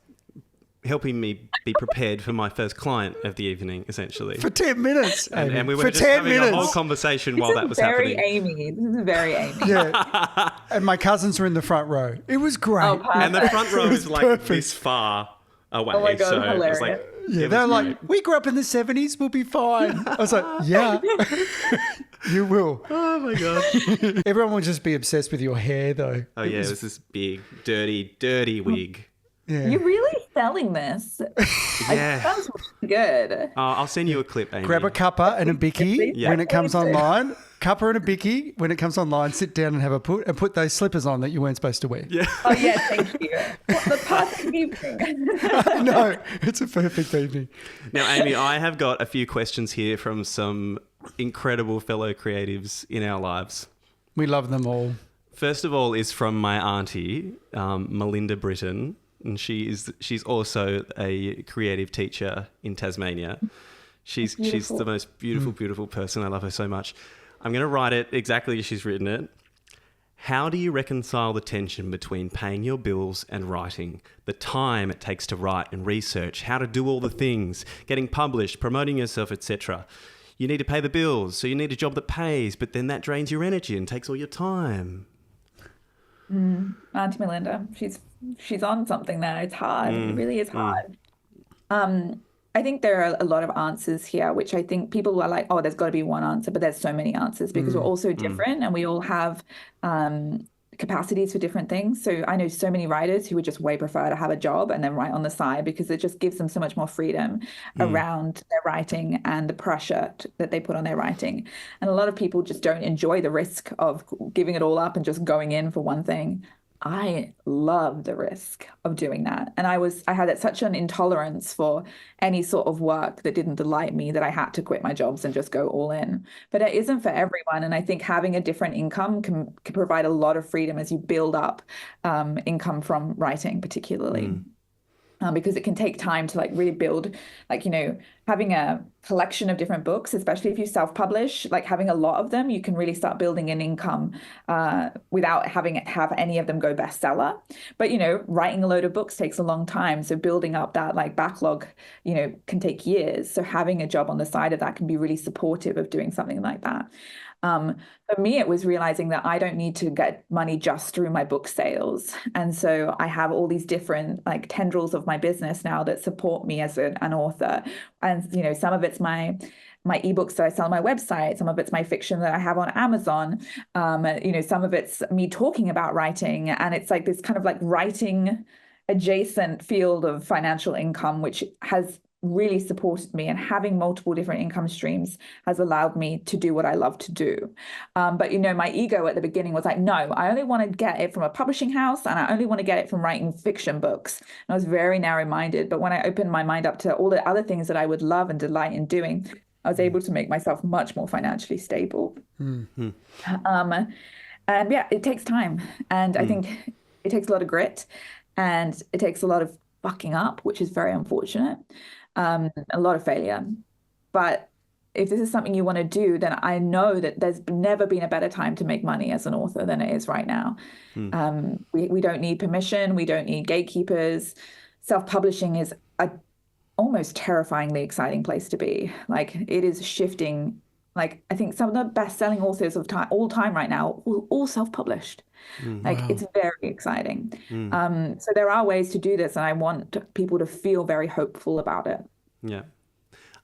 helping me be prepared for my first client of the evening, essentially. For 10 minutes. And we for were just 10 having minutes. a whole conversation while that was very happening. Amy. This is very Amy. Yeah. And my cousins were in the front row. It was great. Oh, perfect. And the front row is like perfect. this far away. Oh my God, so it was hilarious. like, Yeah, it they're was like, great. we grew up in the 70s, we'll be fine. I was like, yeah, you will. Oh my God. Everyone will just be obsessed with your hair, though. Oh yeah, it was this big, dirty wig. Yeah. You're really selling this. Yeah. Sounds really good. I'll send you a clip, Amy. Grab a cuppa and a bicky Yeah. when it comes Please do. online. Cuppa and a bicky when it comes online. Sit down and have a put those slippers on that you weren't supposed to wear. Yeah. Oh yeah, thank you. What the perfect evening. No, it's a perfect evening. Now, Amy, I have got a few questions here from some incredible fellow creatives in our lives. We love them all. First of all is from my auntie, Melinda Britton, and she's also a creative teacher in Tasmania. She's the most beautiful person. I love her so much. I'm going to write it exactly as she's written it. How do you reconcile the tension between paying your bills and writing, the time it takes to write and research, how to do all the things, getting published, promoting yourself, etc.? you need to pay the bills, so you need a job that pays, but then that drains your energy and takes all your time. Auntie Melinda, she's on something there. It's hard. It really is hard. I think there are a lot of answers here, which I think people are like, oh, there's got to be one answer, but there's so many answers because we're all so different and we all have capacities for different things. So I know so many writers who would just way prefer to have a job and then write on the side because it just gives them so much more freedom around their writing and the pressure that they put on their writing. And a lot of people just don't enjoy the risk of giving it all up and just going in for one thing. I love the risk of doing that. And I had such an intolerance for any sort of work that didn't delight me that I had to quit my jobs and just go all in. But it isn't for everyone. And I think having a different income can provide a lot of freedom as you build up income from writing, particularly. Because it can take time to like really build, like, having a collection of different books, especially if you self-publish, like having a lot of them, you can really start building an income without having it have any of them go bestseller. But, writing a load of books takes a long time. So building up that like backlog, can take years. So having a job on the side of that can be really supportive of doing something like that. For me, it was realizing that I don't need to get money just through my book sales. And so I have all these different like tendrils of my business now that support me as an author. And, some of it's my ebooks that I sell on my website. Some of it's my fiction that I have on Amazon. Some of it's me talking about writing. And it's like this kind of like writing adjacent field of financial income, which has really supported me, and having multiple different income streams has allowed me to do what I love to do. But my ego at the beginning was like, no, I only want to get it from a publishing house and I only want to get it from writing fiction books. And I was very narrow-minded. But when I opened my mind up to all the other things that I would love and delight in doing, I was able to make myself much more financially stable. And yeah, it takes time. And I think it takes a lot of grit and it takes a lot of fucking up, which is very unfortunate. A lot of failure. But if this is something you want to do, then I know that there's never been a better time to make money as an author than it is right now. We don't need permission. We don't need gatekeepers. Self-publishing is a almost terrifyingly exciting place to be. Like, it is shifting. Like, I think some of the best-selling authors of all time right now were all self-published. Like, it's very exciting. So there are ways to do this, and I want people to feel very hopeful about it. Yeah.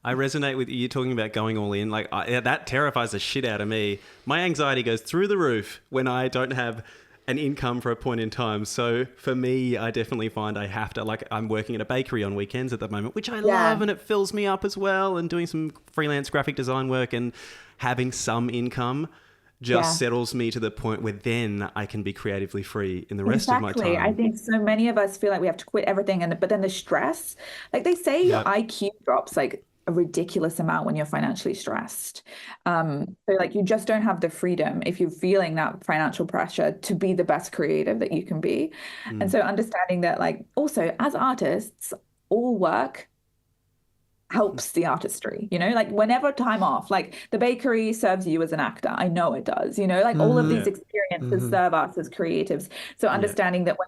I resonate with you talking about going all in. Like, that terrifies the shit out of me. My anxiety goes through the roof when I don't have an income for a point in time. So for me, I definitely find I have to, like, I'm working at a bakery on weekends at the moment, which I love, and it fills me up as well, and doing some freelance graphic design work and having some income just settles me to the point where then I can be creatively free in the rest of my time. I think so many of us feel like we have to quit everything, but then the stress, like they say, your IQ drops like a ridiculous amount when you're financially stressed. So like you just don't have the freedom if you're feeling that financial pressure to be the best creative that you can be. And so understanding that, like, also as artists, all work helps the artistry, like whenever time off, like the bakery serves you as an actor. I know it does, like all of these experiences serve us as creatives. So understanding that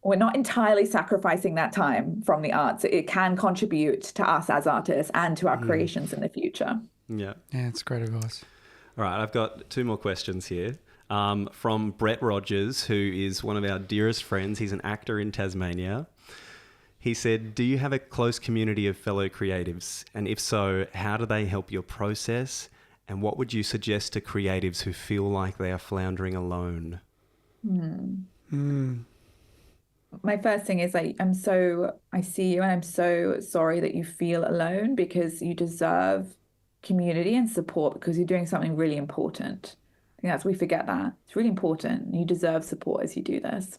we're not entirely sacrificing that time from the arts. It can contribute to us as artists and to our creations in the future. Yeah, it's great advice. All right, I've got two more questions here. From Brett Rogers, who is one of our dearest friends. He's an actor in Tasmania. He said, do you have a close community of fellow creatives? And if so, how do they help your process? And what would you suggest to creatives who feel like they are floundering alone? My first thing is, like, I see you and I'm so sorry that you feel alone, because you deserve community and support because you're doing something really important. I think we forget that. It's really important. You deserve support as you do this.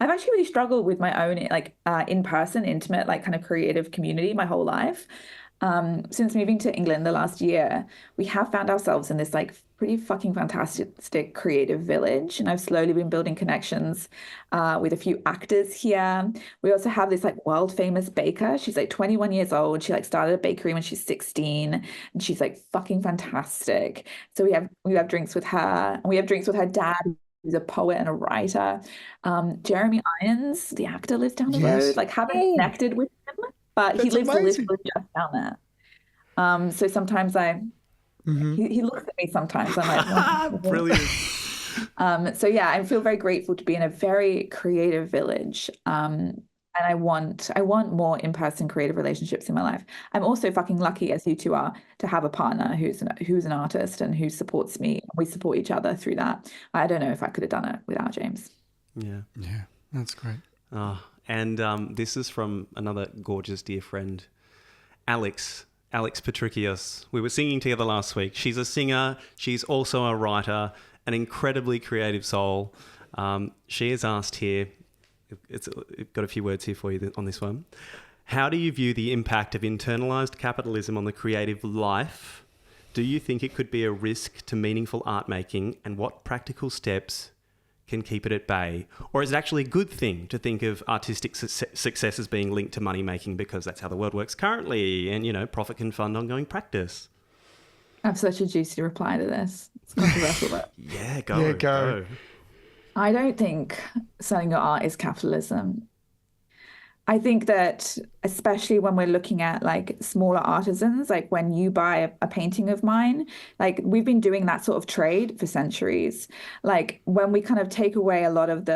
I've actually really struggled with my own like in-person, intimate, like kind of creative community my whole life. Since moving to England the last year, we have found ourselves in this like pretty fucking fantastic creative village. And I've slowly been building connections with a few actors here. We also have this like world famous baker. She's like 21 years old. She like started a bakery when she's 16, and she's like fucking fantastic. So we have drinks with her, and we have drinks with her dad, who's a poet and a writer. Jeremy Irons, the actor, lives down the road. Like, haven't connected with him, but he lives literally just down there. So sometimes he looks at me sometimes. I'm like, what? Brilliant. So yeah, I feel very grateful to be in a very creative village. And I want more in-person creative relationships in my life. I'm also fucking lucky, as you two are, to have a partner who's an artist and who supports me. We support each other through that. I don't know if I could have done it without James. Yeah. Yeah, that's great. And this is from another gorgeous dear friend, Alex Patricios. We were singing together last week. She's a singer. She's also a writer, an incredibly creative soul. She has asked here, it's got a few words here for you on this one. How do you view the impact of internalized capitalism on the creative life? Do you think it could be a risk to meaningful art making, and what practical steps can keep it at bay? Or is it actually a good thing to think of artistic success as being linked to money making because that's how the world works currently, and, profit can fund ongoing practice? I have such a juicy reply to this. It's controversial, but Yeah, go. I don't think selling your art is capitalism. I think that especially when we're looking at like smaller artisans, like when you buy a painting of mine, like we've been doing that sort of trade for centuries. Like when we kind of take away a lot of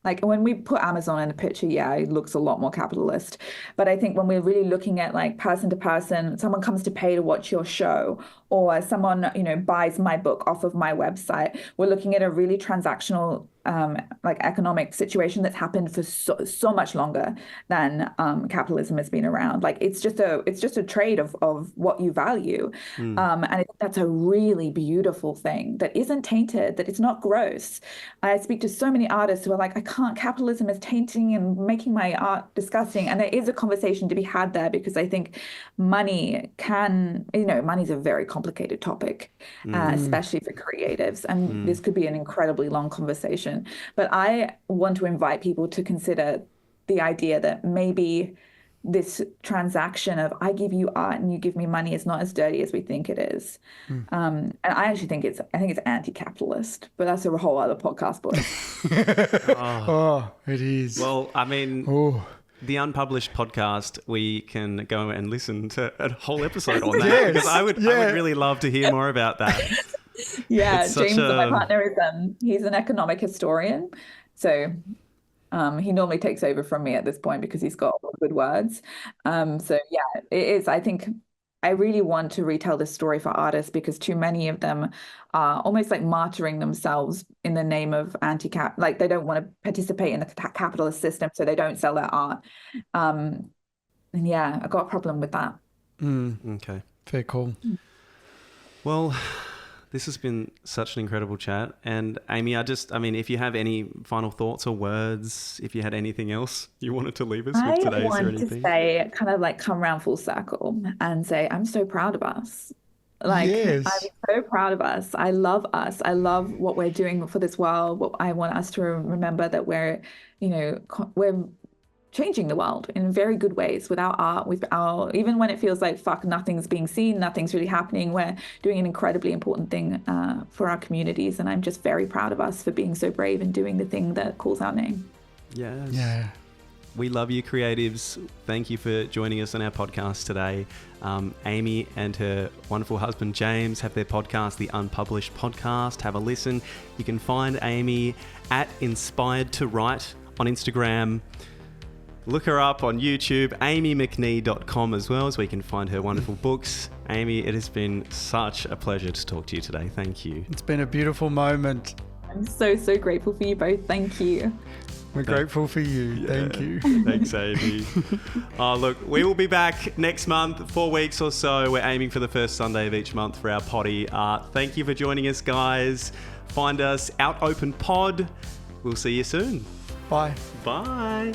like when we put Amazon in the picture, yeah, it looks a lot more capitalist. But I think when we're really looking at like person to person, someone comes to pay to watch your show, or someone, buys my book off of my website, we're looking at a really transactional like economic situation that's happened for so much longer than capitalism has been around. Like it's just a trade of what you value, and that's a really beautiful thing that isn't tainted, that it's not gross. I speak to so many artists who are like, capitalism is tainting and making my art disgusting, and there is a conversation to be had there, because I think money's a very complicated topic, especially for creatives, and this could be an incredibly long conversation. But I want to invite people to consider the idea that maybe this transaction of I give you art and you give me money is not as dirty as we think it is. And I actually think it's anti-capitalist, but that's a whole other podcast, boys. It is. Well, I mean, the unpublished podcast, we can go and listen to a whole episode on that, because I would really love to hear more about that. Yeah, James, my partner, is he's an economic historian, so he normally takes over from me at this point because he's got all the good words. So yeah, it is. I think I really want to retell this story for artists, because too many of them are almost like martyring themselves in the name of anti-cap. Like they don't want to participate in the capitalist system, so they don't sell their art. And yeah, I got a problem with that. Okay. Fair call. Well, this has been such an incredible chat. And Amie, if you have any final thoughts or words, if you had anything else you wanted to leave us with today, is there anything? I want to say, kind of like come around full circle and say, I'm so proud of us. Like, yes. I'm so proud of us. I love us. I love what we're doing for this world. I want us to remember that we're changing the world in very good ways with our art, even when it feels like nothing's being seen, nothing's really happening. We're doing an incredibly important thing for our communities, and I'm just very proud of us for being so brave and doing the thing that calls our name. Yes. Yeah. We love you, creatives. Thank you for joining us on our podcast today. Amie and her wonderful husband James have their podcast, The Unpublished Podcast. Have a listen. You can find Amie at Inspired to Write on Instagram. Look her up on YouTube, amiemcnee.com as well, so we can find her wonderful books. Amie, it has been such a pleasure to talk to you today. Thank you. It's been a beautiful moment. I'm so grateful for you both. Thank you. We're grateful for you. Yeah. Thank you. Thanks, Amie. Look, we will be back next month, 4 weeks or so. We're aiming for the first Sunday of each month for our potty art. Thank you for joining us, guys. Find us Out Open Pod. We'll see you soon. Bye. Bye.